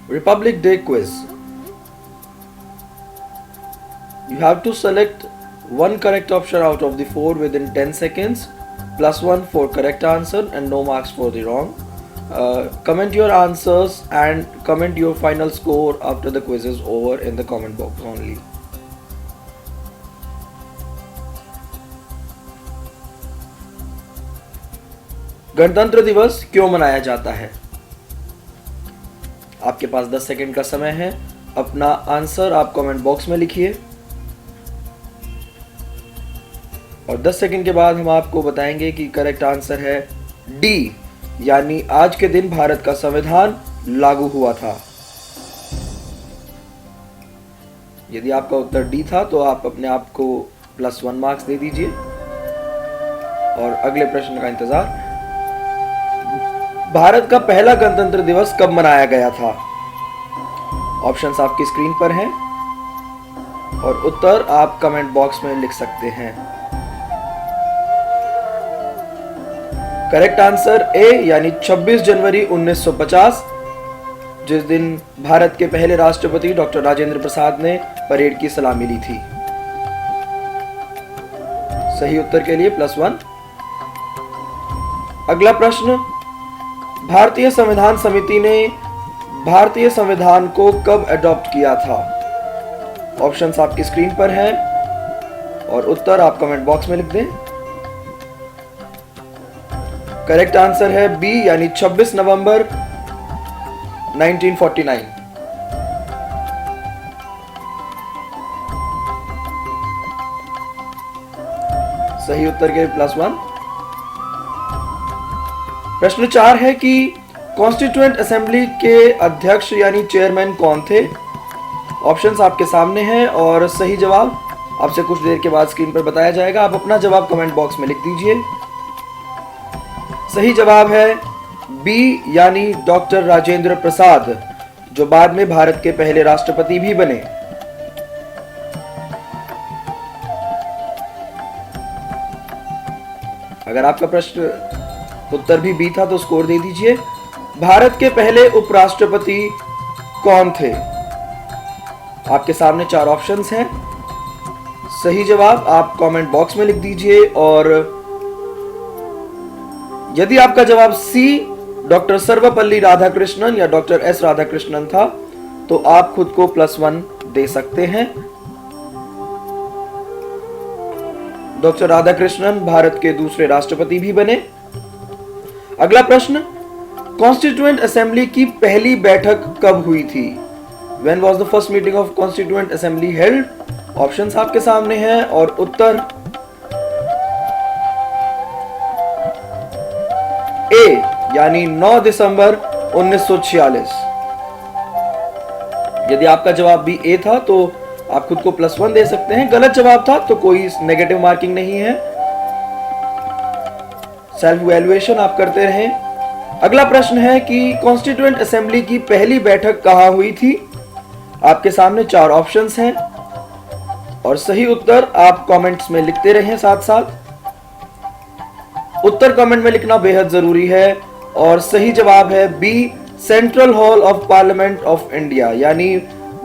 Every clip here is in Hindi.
Republic Day quiz. You have to select one correct option out of the 4 within 10 seconds, +1 for correct answer and no marks for the wrong. Comment your answers and comment your final score after the quiz is over in the comment box only. गणतंत्र दिवस क्यों मनाया जाता है? आपके पास 10 सेकंड का समय है। अपना आंसर आप कमेंट बॉक्स में लिखिए और 10 सेकंड के बाद हम आपको बताएंगे कि करेक्ट आंसर है डी, यानी आज के दिन भारत का संविधान लागू हुआ था। यदि आपका उत्तर डी था तो आप अपने आप को +1 मार्क्स दे दीजिए और अगले प्रश्न का इंतजार। भारत का पहला गणतंत्र दिवस कब मनाया गया था? ऑप्शंस आपकी स्क्रीन पर हैं और उत्तर आप कमेंट बॉक्स में लिख सकते हैं। करेक्ट आंसर ए, यानी 26 जनवरी 1950, जिस दिन भारत के पहले राष्ट्रपति डॉक्टर राजेंद्र प्रसाद ने परेड की सलामी ली थी। सही उत्तर के लिए +1। अगला प्रश्न, भारतीय संविधान समिति ने भारतीय संविधान को कब अडॉप्ट किया था? ऑप्शंस आपकी स्क्रीन पर हैं और उत्तर आप कमेंट बॉक्स में लिख दें। करेक्ट आंसर है बी, यानी 26 नवंबर 1949। सही उत्तर के +1। प्रश्न 4 है कि कॉन्स्टिट्यूएंट असेंबली के अध्यक्ष यानी चेयरमैन कौन थे? ऑप्शंस आपके सामने हैं और सही जवाब आपसे कुछ देर के बाद स्क्रीन पर बताया जाएगा। आप अपना जवाब कमेंट बॉक्स में लिख दीजिए। सही जवाब है बी, यानी डॉक्टर राजेंद्र प्रसाद, जो बाद में भारत के पहले राष्ट्रपति भी बने। अगर आपका प्रश्न उत्तर भी बी था तो स्कोर दे दीजिए। भारत के पहले उपराष्ट्रपति कौन थे? आपके सामने 4 ऑप्शंस हैं। सही जवाब आप कमेंट बॉक्स में लिख दीजिए और यदि आपका जवाब सी, डॉक्टर सर्वपल्ली राधाकृष्णन या डॉक्टर एस राधाकृष्णन था तो आप खुद को +1 दे सकते हैं। डॉक्टर राधाकृष्णन भारत के दूसरे राष्ट्रपति भी बने। अगला प्रश्न, कॉन्स्टिट्यूएंट असेंबली की पहली बैठक कब हुई थी? When was the first meeting of Constituent Assembly held? Options आपके सामने हैं और उत्तर ए, यानी 9 दिसंबर 1946। यदि आपका जवाब भी ए था तो आप खुद को +1 दे सकते हैं। गलत जवाब था तो कोई नेगेटिव मार्किंग नहीं है। सेल्फ इवैल्यूएशन आप करते रहें। अगला प्रश्न है कि कॉन्स्टिट्यूएंट असेंबली की पहली बैठक कहां हुई थी? आपके सामने 4 ऑप्शंस हैं और सही उत्तर आप कमेंट्स में लिखते रहें। साथ साथ उत्तर कमेंट में लिखना बेहद जरूरी है और सही जवाब है B, Central Hall of Parliament of India, यानी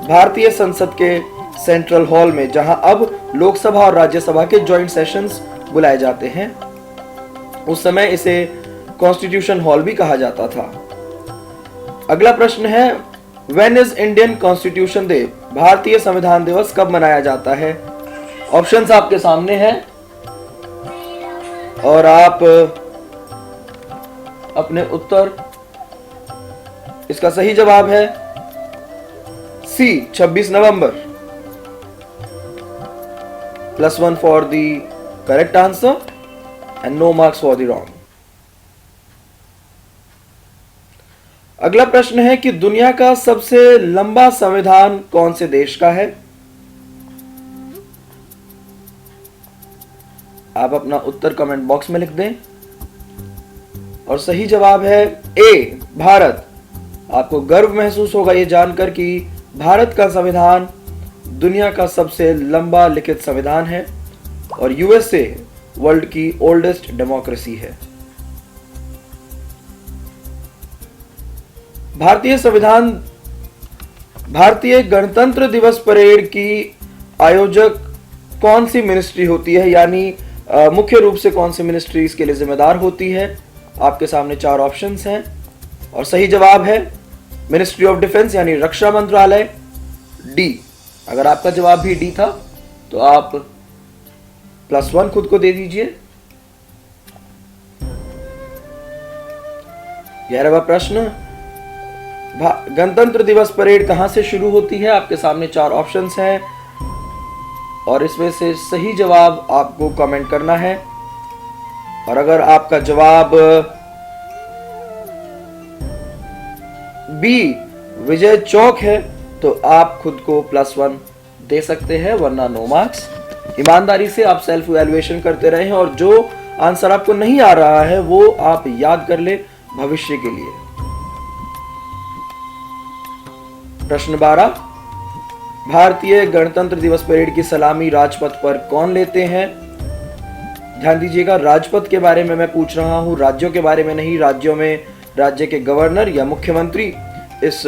भारतीय संसद के सेंट्रल हॉल में, जहां अब लोकसभा और राज्यसभा के ज्वाइंट सेशंस बुलाए जाते हैं। उस समय इसे कॉन्स्टिट्यूशन हॉल भी कहा जाता था। अगला प्रश्न है, when is Indian constitution day? भारतीय संविधान दिवस कब मनाया जाता है? ऑप्शंस आपके सामने हैं और आप अपने उत्तर, इसका सही जवाब है सी, 26 नवंबर। +1 for the correct answer and no marks for the wrong. अगला प्रश्न है कि दुनिया का सबसे लंबा संविधान कौन से देश का है? आप अपना उत्तर कमेंट बॉक्स में लिख दें और सही जवाब है ए, भारत। आपको गर्व महसूस होगा ये जानकर कि भारत का संविधान दुनिया का सबसे लंबा लिखित संविधान है और यूएसए वर्ल्ड की ओल्डेस्ट डेमोक्रेसी है। भारतीय संविधान भारतीय गणतंत्र दिवस परेड की आयोजक कौन सी मिनिस्ट्री होती है, यानी मुख्य रूप से कौन सी मिनिस्ट्री इसके लिए जिम्मेदार होती है? आपके सामने 4 ऑप्शंस हैं और सही जवाब है मिनिस्ट्री ऑफ डिफेंस यानी रक्षा मंत्रालय, डी। अगर आपका जवाब भी डी था तो आप +1 खुद को दे दीजिए। 11वां प्रश्न, गणतंत्र दिवस परेड कहां से शुरू होती है? आपके सामने 4 ऑप्शंस हैं और इसमें से सही जवाब आपको कमेंट करना है। और अगर आपका जवाब बी विजय चौक है तो आप खुद को +1 दे सकते हैं, वरना नो मार्क्स। ईमानदारी से आप सेल्फ इवैल्यूएशन करते रहें और जो आंसर आपको नहीं आ रहा है वो आप याद कर ले भविष्य के लिए। प्रश्न 12, भारतीय गणतंत्र दिवस परेड की सलामी राजपथ पर कौन लेते हैं? ध्यान दीजिएगा, राजपथ के बारे में मैं पूछ रहा हूं, राज्यों के बारे में नहीं। राज्यों में राज्य के गवर्नर या मुख्यमंत्री इस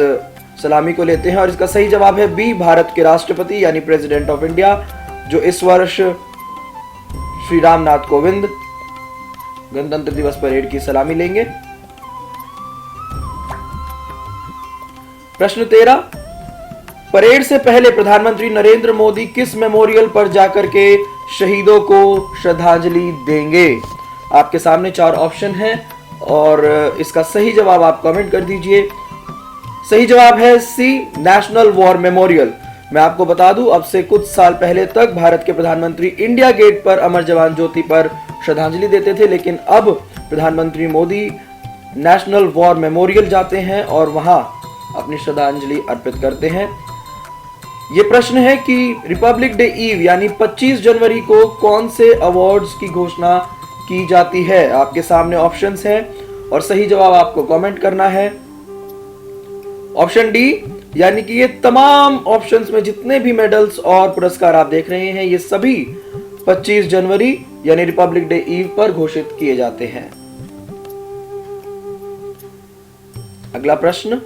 सलामी को लेते हैं और इसका सही जवाब है बी, भारत के राष्ट्रपति यानी प्रेसिडेंट ऑफ इंडिया, जो इस वर्ष श्री रामनाथ कोविंद गणतंत्र दिवस परेड की सलामी लेंगे। प्रश्न 13, परेड से पहले प्रधानमंत्री नरेंद्र मोदी किस मेमोरियल पर जाकर के शहीदों को श्रद्धांजलि देंगे? आपके सामने 4 ऑप्शन हैं और इसका सही जवाब आप कमेंट कर दीजिए। सही जवाब है सी, नेशनल वॉर मेमोरियल। मैं आपको बता दूं, अब से कुछ साल पहले तक भारत के प्रधानमंत्री इंडिया गेट पर अमर जवान ज्योति पर श्रद्धांजलि देते थे, लेकिन अब प्रधानमंत्री मोदी नेशनल वॉर मेमोरियल जाते हैं और वहां अपनी श्रद्धांजलि अर्पित करते हैं। ये प्रश्न है कि रिपब्लिक डे ईव यानी 25 जनवरी को कौन से अवार्ड्स की घोषणा की जाती है? आपके सामने ऑप्शंस हैं और सही जवाब आपको कमेंट करना है। ऑप्शन डी, यानी कि ये तमाम ऑप्शंस में जितने भी मेडल्स और पुरस्कार आप देख रहे हैं ये सभी 25 जनवरी यानी रिपब्लिक डे ईव पर घोषित किए जाते हैं। अगला प्रश्न,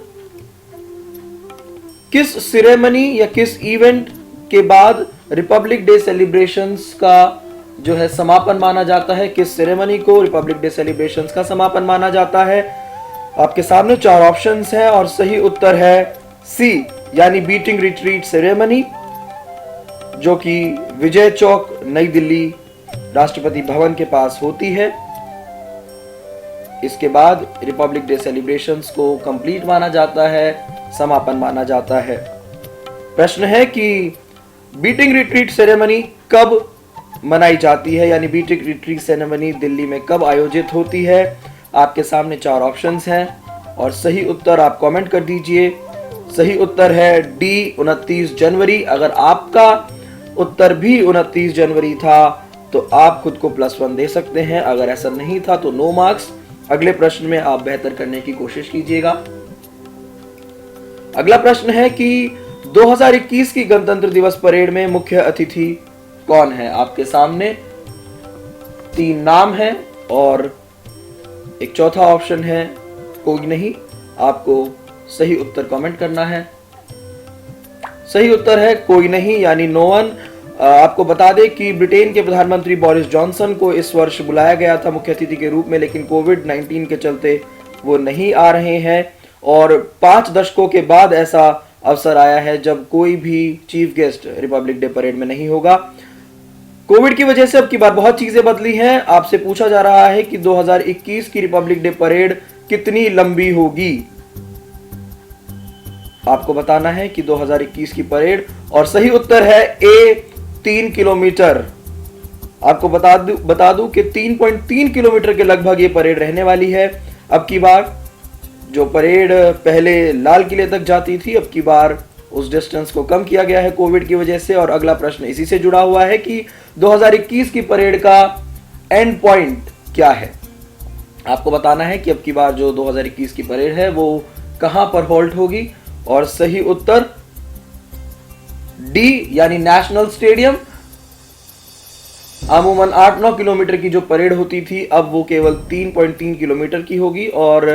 किस सिरेमनी या किस इवेंट के बाद रिपब्लिक डे सेलिब्रेशंस का जो है समापन माना जाता है? किस सिरेमनी को रिपब्लिक डे सेलिब्रेशंस का समापन माना जाता है? आपके सामने 4 ऑप्शंस हैं और सही उत्तर है सी, यानी बीटिंग रिट्रीट सेरेमनी, जो कि विजय चौक नई दिल्ली राष्ट्रपति भवन के पास होती है। इसके बाद रिपब्लिक डे सेलिब्रेशंस को कंप्लीट माना जाता है, समापन माना जाता है। प्रश्न है कि बीटिंग रिट्रीट सेरेमनी कब मनाई जाती है, यानी बीटिंग रिट्रीट सेरेमनी दिल्ली में कब आयोजित होती है? आपके सामने 4 ऑप्शंस हैं और सही उत्तर आप कमेंट कर दीजिए। सही उत्तर है डी, 29 जनवरी। अगर आपका उत्तर भी 29 जनवरी था तो आप खुद को +1 दे सकते हैं, अगर ऐसा नहीं था तो नो मार्क्स। अगले प्रश्न में आप बेहतर करने की कोशिश कीजिएगा। अगला प्रश्न है कि 2021 की गणतंत्र दिवस परेड में मुख्य अतिथि कौन है? आपके सामने 3 नाम हैं और एक चौथा ऑप्शन है कोई नहीं। आपको सही उत्तर कमेंट करना है। सही उत्तर है कोई नहीं, यानी नो वन। आपको बता दें कि ब्रिटेन के प्रधानमंत्री बोरिस जॉनसन को इस वर्ष बुलाया गया था मुख्य अतिथि के रूप में, लेकिन कोविड-19 के चलते वो नहीं आ रहे हैं और 5 दशकों के बाद ऐसा अवसर आया है जब कोई भी chief guest Republic day parade में नहीं होगा। कोविड की वजह से अब की बार बहुत चीजें बदली हैं। आपसे पूछा जा रहा है कि 2021 की रिपब्लिक डे परेड कितनी लंबी होगी? आपको बताना है कि 2021 की परेड, और सही उत्तर है ए, 3 किलोमीटर। आपको बता दूं कि 3.3 किलोमीटर के लगभग ये परेड रहने वाली है। अब की बार जो परेड पहले लाल किले तक जाती थी, अब की बार उस डिस्टेंस को कम किया गया है कोविड की वजह से। और अगला प्रश्न इसी से जुड़ा हुआ है कि 2021 की परेड का एंड पॉइंट क्या है? आपको बताना है कि अब की बार जो 2021 की परेड है वो कहां पर होल्ड होगी, और सही उत्तर डी, यानी नेशनल स्टेडियम। अमूमन 8-9 किलोमीटर की जो परेड होती थी अब वो केवल 3.3 किलोमीटर की होगी और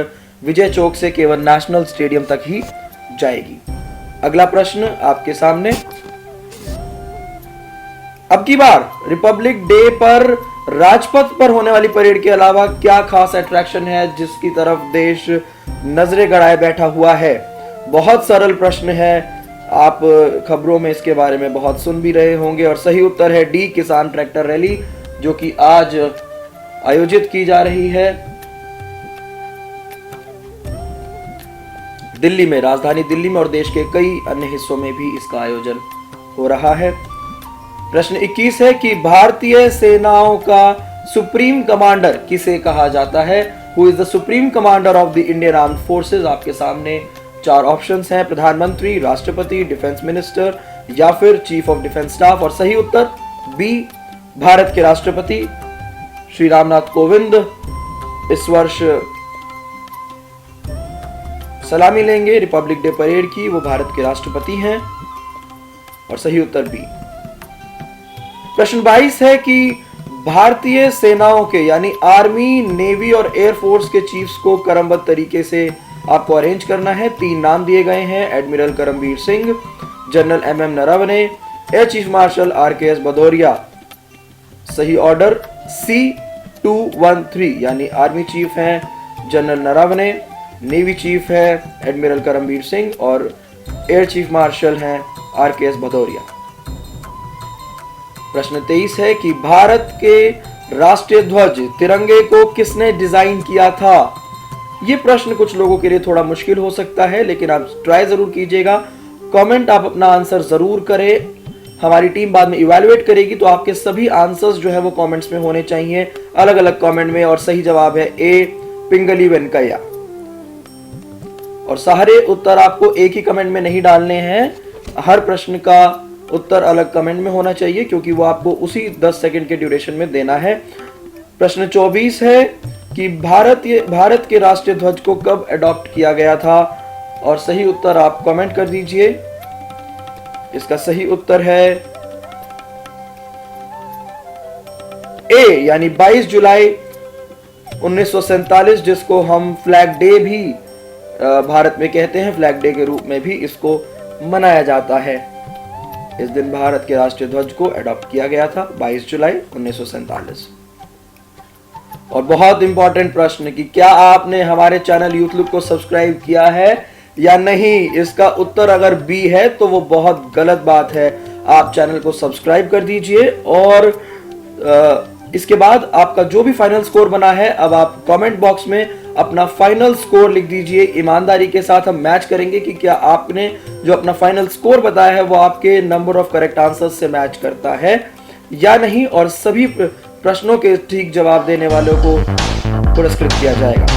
विजय चौक से केवल नेशनल स्टेडियम तक ही जाएगी। अगला प्रश्न आपके सामने। अब की बार रिपब्लिक डे पर राजपथ पर होने वाली परेड के अलावा क्या खास अट्रैक्शन है जिसकी तरफ देश नजरें गड़ाए बैठा हुआ है? बहुत सरल प्रश्न है, आप खबरों में इसके बारे में बहुत सुन भी रहे होंगे और सही उत्तर है डी, किसान ट्रैक्टर रैली, जो कि आज आयोजित की जा रही है दिल्ली में, राजधानी दिल्ली में, और देश के कई अन्य हिस्सों में भी इसका आयोजन हो रहा है। प्रश्न 21 है कि भारतीय सेनाओं का सुप्रीम कमांडर किसे कहा जाता है? Who is the supreme commander of the Indian armed forces? आपके सामने 4 ऑप्शंस हैं, प्रधानमंत्री, राष्ट्रपति, डिफेंस मिनिस्टर या फिर चीफ ऑफ डिफेंस स्टाफ। और सही उत्तर बी, भारत के राष्ट्रपति श्री रामनाथ कोविंद इस वर्ष सलामी लेंगे रिपब्लिक डे परेड की, वो भारत के राष्ट्रपति हैं। और सही उत्तर बी। प्रश्न 22 है कि भारतीय सेनाओं के यानी आर्मी, नेवी और एयरफोर्स के चीफ्स को क्रमबद्ध तरीके से आपको अरेंज करना है। 3 नाम दिए गए हैं, admiral Karambir Singh, general MM Naravane, air chief marshal RKS Bhadauria. सही ऑर्डर C213, यानी आर्मी चीफ हैं जनरल नरवणे, नेवी चीफ है एडमिरल करमबीर सिंह और एयर चीफ मार्शल हैं आरकेएस भदौरिया। प्रश्न 23 है कि भारत के राष्ट्रीय ध्वज तिरंगे को किसने डिजाइन किया था? ये प्रश्न कुछ लोगों के लिए थोड़ा मुश्किल हो सकता है, लेकिन आप ट्राई जरूर कीजिएगा। कमेंट आप अपना आंसर जरूर करें, हमारी टीम बाद में इवैल्यूएट करेगी, तो आपके सभी आंसर्स जो है वो कमेंट्स में होने चाहिए, अलग अलग कमेंट में। और सही जवाब है ए, पिंगली वेंकैया। और सारे उत्तर आपको एक ही कमेंट में नहीं डालने हैं, हर प्रश्न का उत्तर अलग कमेंट में होना चाहिए, क्योंकि वो आपको उसी 10 सेकंड के ड्यूरेशन में देना है। प्रश्न 24 है कि भारत के राष्ट्रीय ध्वज को कब अडॉप्ट किया गया था? और सही उत्तर आप कमेंट कर दीजिए। इसका सही उत्तर है ए, यानी 22 जुलाई 1947, जिसको हम फ्लैग डे भी भारत में कहते हैं, फ्लैग डे के रूप में भी इसको मनाया जाता है। इस दिन भारत के राष्ट्रीय ध्वज को अडॉप्ट किया गया था 22 जुलाई 1947। और बहुत इंपॉर्टेंट प्रश्न कि क्या आपने हमारे चैनल यूथ लुक को सब्सक्राइब किया है या नहीं? इसका उत्तर अगर बी है तो वो बहुत गलत बात है। आप चैनल को सब्सक्राइब कर दीजिए और इसके बाद आपका जो भी फाइनल स्कोर बना है, अब आप कमेंट बॉक्स में अपना फाइनल स्कोर लिख दीजिए। ईमानदारी के साथ हम मैच करेंगे कि क्या आपने जो अपना फाइनल स्कोर बताया है वो आपके नंबर ऑफ करेक्ट आंसर्स से मैच करता है या नहीं। और सभी प्रश्नों के ठीक जवाब देने वालों को पुरस्कृत किया जाएगा।